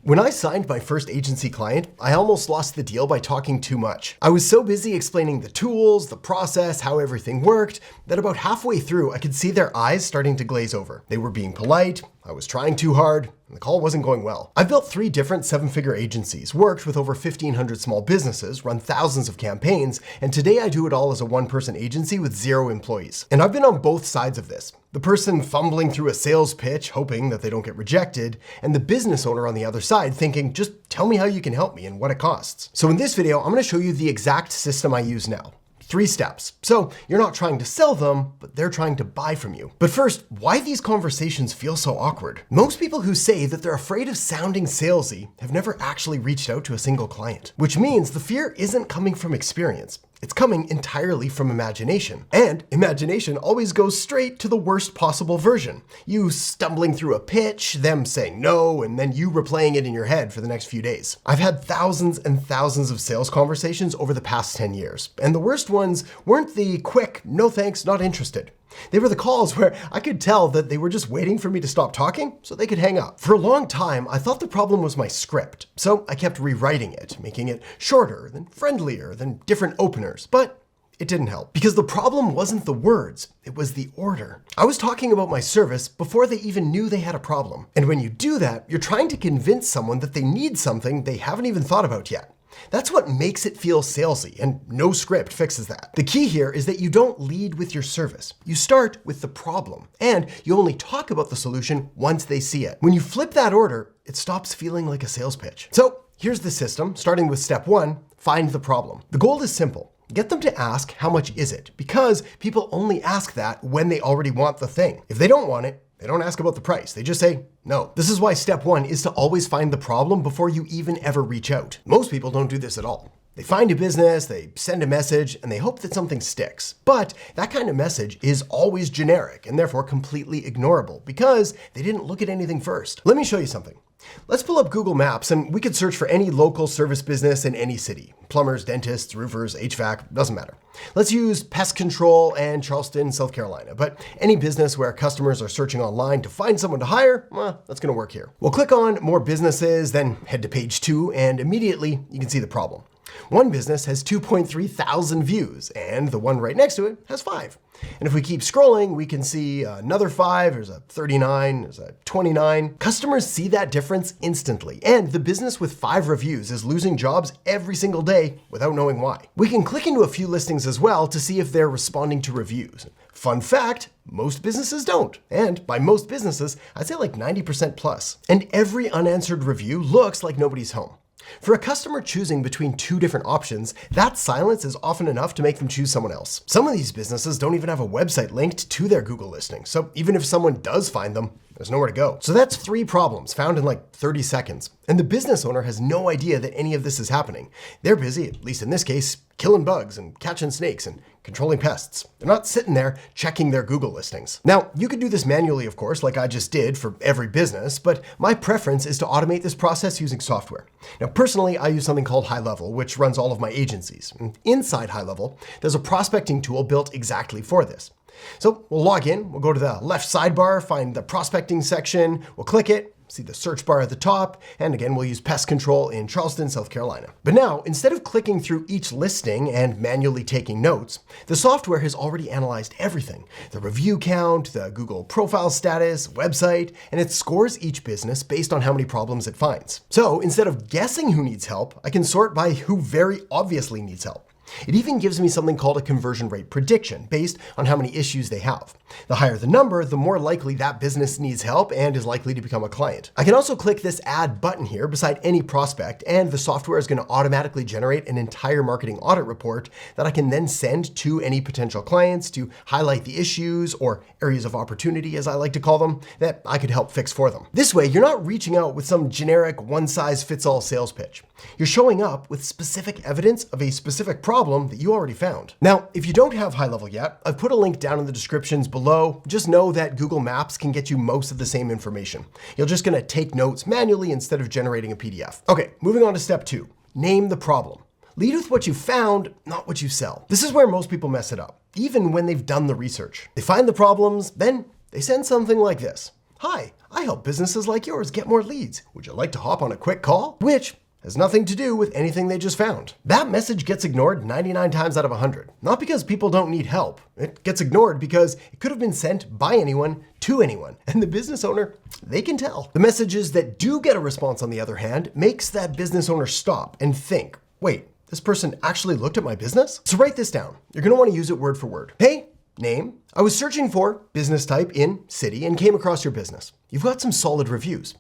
When I signed my first agency client, I almost lost the deal by talking too much. I was so busy explaining the tools, the process, how everything worked, that about halfway through I could see their eyes starting to glaze over. They were being polite, I was trying too hard, and the call wasn't going well. I've built 3 different 7-figure agencies, worked with over 1,500 small businesses, run thousands of campaigns, and today I do it all as a one-person agency with 0 employees. And I've been on both sides of this. The person fumbling through a sales pitch, hoping that they don't get rejected, and the business owner on the other side thinking, just tell me how you can help me and what it costs. So in this video, I'm gonna show you the exact system I use now. 3 steps. So you're not trying to sell them, but they're trying to buy from you. But first, why these conversations feel so awkward? Most people who say that they're afraid of sounding salesy have never actually reached out to a single client, which means the fear isn't coming from experience. It's coming entirely from imagination. And imagination always goes straight to the worst possible version. You stumbling through a pitch, them saying no, and then you replaying it in your head for the next few days. I've had thousands and thousands of sales conversations over the past 10 years, and the worst ones weren't the quick, no thanks, not interested. They were the calls where I could tell that they were just waiting for me to stop talking so they could hang up. For a long time, I thought the problem was my script, so I kept rewriting it, making it shorter, then friendlier, then different openers, but it didn't help. Because the problem wasn't the words, it was the order. I was talking about my service before they even knew they had a problem. And when you do that, you're trying to convince someone that they need something they haven't even thought about yet. That's what makes it feel salesy, and no script fixes that. The key here is that you don't lead with your service. You start with the problem, and you only talk about the solution once they see it. When you flip that order, it stops feeling like a sales pitch. So here's the system, starting with step 1, find the problem. The goal is simple. Get them to ask, how much is it? Because people only ask that when they already want the thing. If they don't want it, they don't ask about the price. They just say no. This is why step 1 is to always find the problem before you even ever reach out. Most people don't do this at all. They find a business, they send a message, and they hope that something sticks. But that kind of message is always generic and therefore completely ignorable because they didn't look at anything first. Let me show you something. Let's pull up Google Maps and we could search for any local service business in any city. Plumbers, dentists, roofers, HVAC, doesn't matter. Let's use pest control and Charleston, South Carolina. But any business where customers are searching online to find someone to hire, well, that's gonna work here. We'll click on more businesses, then head to page 2, and immediately you can see the problem. One business has 2.3 thousand views, and the one right next to it has 5. And if we keep scrolling, we can see another 5, there's a 39, there's a 29. Customers see that difference instantly, and the business with 5 reviews is losing jobs every single day without knowing why. We can click into a few listings as well to see if they're responding to reviews. Fun fact, most businesses don't. And by most businesses, I'd say like 90% plus. And every unanswered review looks like nobody's home. For a customer choosing between 2 different options, that silence is often enough to make them choose someone else. Some of these businesses don't even have a website linked to their Google listing, so even if someone does find them, there's nowhere to go. So that's 3 problems found in like 30 seconds. And the business owner has no idea that any of this is happening. They're busy, at least in this case, killing bugs and catching snakes and controlling pests. They're not sitting there checking their Google listings. Now, you could do this manually, of course, like I just did for every business, but my preference is to automate this process using software. Now, personally, I use something called High Level, which runs all of my agencies. And inside High Level, there's a prospecting tool built exactly for this. So we'll log in, we'll go to the left sidebar, find the prospecting section, we'll click it, see the search bar at the top, and again, we'll use pest control in Charleston, South Carolina. But now, instead of clicking through each listing and manually taking notes, the software has already analyzed everything. The review count, the Google profile status, website, and it scores each business based on how many problems it finds. So instead of guessing who needs help, I can sort by who very obviously needs help. It even gives me something called a conversion rate prediction based on how many issues they have. The higher the number, the more likely that business needs help and is likely to become a client. I can also click this add button here beside any prospect, and the software is going to automatically generate an entire marketing audit report that I can then send to any potential clients to highlight the issues or areas of opportunity, as I like to call them, that I could help fix for them. This way, you're not reaching out with some generic one-size-fits-all sales pitch. You're showing up with specific evidence of a specific problem that you already found. Now, if you don't have High Level yet, I've put a link down in the descriptions below. Just know that Google Maps can get you most of the same information. You're just gonna take notes manually instead of generating a PDF. Okay, moving on to step 2, name the problem. Lead with what you found, not what you sell. This is where most people mess it up, even when they've done the research. They find the problems, then they send something like this. Hi, I help businesses like yours get more leads. Would you like to hop on a quick call? Which has nothing to do with anything they just found. That message gets ignored 99 times out of 100. Not because people don't need help. It gets ignored because it could have been sent by anyone to anyone, and the business owner, they can tell. The messages that do get a response, on the other hand, makes that business owner stop and think, wait, this person actually looked at my business? So write this down. You're gonna wanna use it word for word. Hey, name. I was searching for business type in city and came across your business. You've got some solid reviews.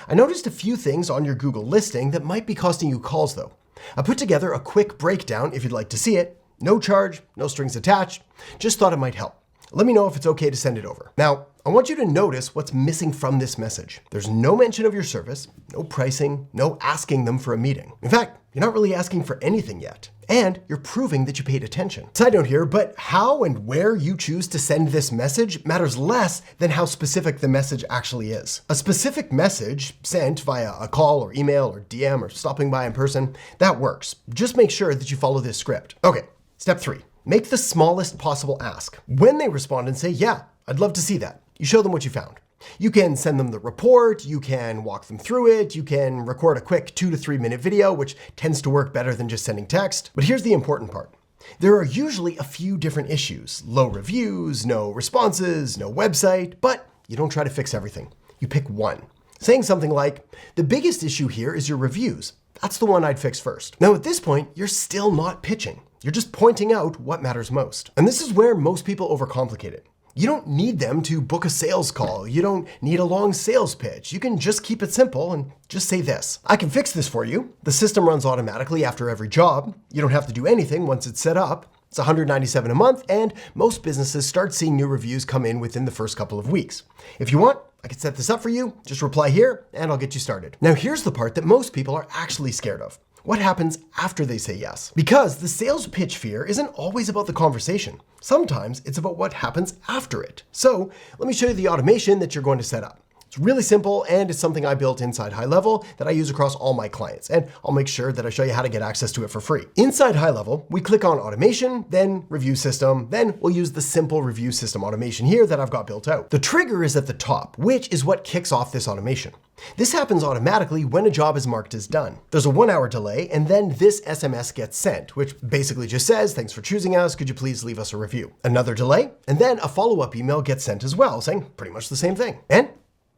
I noticed a few things on your Google listing that might be costing you calls though. I put together a quick breakdown if you'd like to see it. No charge, no strings attached. Just thought it might help. Let me know if it's okay to send it over. Now, I want you to notice what's missing from this message. There's no mention of your service, no pricing, no asking them for a meeting. In fact, you're not really asking for anything yet. And you're proving that you paid attention. Side note here, but how and where you choose to send this message matters less than how specific the message actually is. A specific message sent via a call or email or DM or stopping by in person, that works. Just make sure that you follow this script. Okay, step 3. Make the smallest possible ask. When they respond and say, yeah, I'd love to see that, you show them what you found. You can send them the report, you can walk them through it, you can record a quick 2 to 3 minute video, which tends to work better than just sending text. But here's the important part. There are usually a few different issues. Low reviews, no responses, no website, but you don't try to fix everything. You pick one. Saying something like, the biggest issue here is your reviews. That's the one I'd fix first. Now at this point, you're still not pitching. You're just pointing out what matters most. And this is where most people overcomplicate it. You don't need them to book a sales call. You don't need a long sales pitch. You can just keep it simple and just say this. I can fix this for you. The system runs automatically after every job. You don't have to do anything once it's set up. It's $197 a month, and most businesses start seeing new reviews come in within the first couple of weeks. If you want, I can set this up for you. Just reply here and I'll get you started. Now here's the part that most people are actually scared of. What happens after they say yes? Because the sales pitch fear isn't always about the conversation. Sometimes it's about what happens after it. So let me show you the automation that you're going to set up. It's really simple, and it's something I built inside High Level that I use across all my clients, and I'll make sure that I show you how to get access to it for free. Inside High Level, we click on automation, then review system, then we'll use the simple review system automation here that I've got built out. The trigger is at the top, which is what kicks off this automation. This happens automatically when a job is marked as done. There's a 1-hour delay, and then this SMS gets sent, which basically just says, thanks for choosing us, could you please leave us a review? Another delay, and then a follow-up email gets sent as well, saying pretty much the same thing. And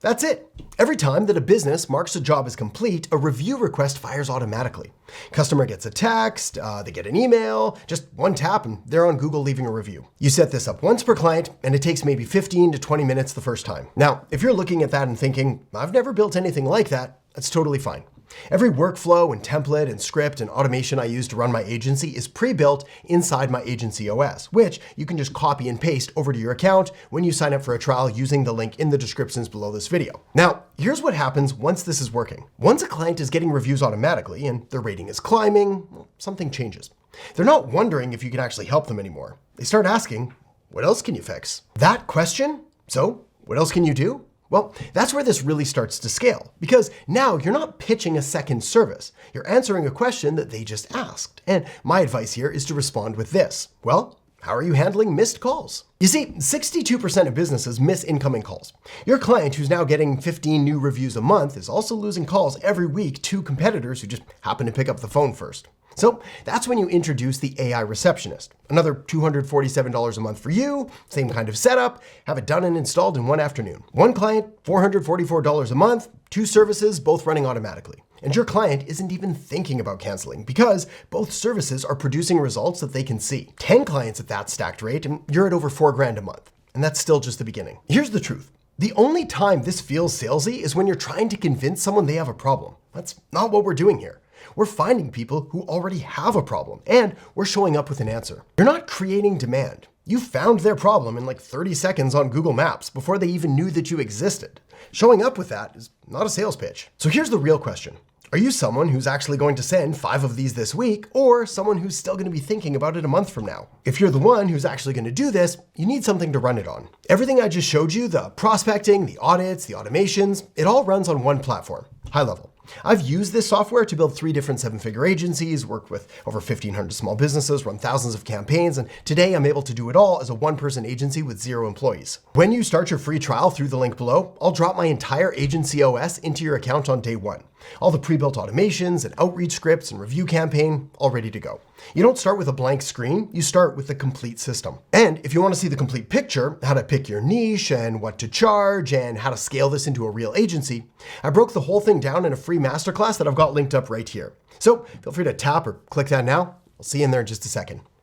that's it. Every time that a business marks a job as complete, a review request fires automatically. Customer gets a text, they get an email, just one tap and they're on Google leaving a review. You set this up once per client and it takes maybe 15 to 20 minutes the first time. Now, if you're looking at that and thinking, I've never built anything like that, that's totally fine. Every workflow and template and script and automation I use to run my agency is pre-built inside my agency OS, which you can just copy and paste over to your account when you sign up for a trial using the link in the descriptions below this video. Now, here's what happens once this is working. Once a client is getting reviews automatically and their rating is climbing, well, something changes. They're not wondering if you can actually help them anymore. They start asking, what else can you fix? That question? So, what else can you do? Well, that's where this really starts to scale, because now you're not pitching a second service. You're answering a question that they just asked. And my advice here is to respond with this. Well, how are you handling missed calls? You see, 62% of businesses miss incoming calls. Your client who's now getting 15 new reviews a month is also losing calls every week to competitors who just happen to pick up the phone first. So that's when you introduce the AI receptionist. Another $247 a month for you, same kind of setup, have it done and installed in one afternoon. One client, $444 a month, 2 services, both running automatically. And your client isn't even thinking about canceling because both services are producing results that they can see. 10 clients at that stacked rate, and you're at over $4,000 a month. And that's still just the beginning. Here's the truth. The only time this feels salesy is when you're trying to convince someone they have a problem. That's not what we're doing here. We're finding people who already have a problem, and we're showing up with an answer. You're not creating demand. You found their problem in like 30 seconds on Google Maps before they even knew that you existed. Showing up with that is not a sales pitch. So here's the real question. Are you someone who's actually going to send 5 of these this week, or someone who's still going to be thinking about it a month from now? If you're the one who's actually going to do this, you need something to run it on. Everything I just showed you, the prospecting, the audits, the automations, it all runs on one platform. High level. I've used this software to build 3 different 7-figure agencies, worked with over 1,500 small businesses, run thousands of campaigns, and today I'm able to do it all as a 1-person agency with 0 employees. When you start your free trial through the link below, I'll drop my entire agency OS into your account on day 1. All the pre-built automations and outreach scripts and review campaign, all ready to go. You don't start with a blank screen, you start with the complete system. And if you want to see the complete picture, how to pick your niche and what to charge and how to scale this into a real agency, I broke the whole thing down in a free masterclass that I've got linked up right here. So feel free to tap or click that now. I'll see you in there in just a second.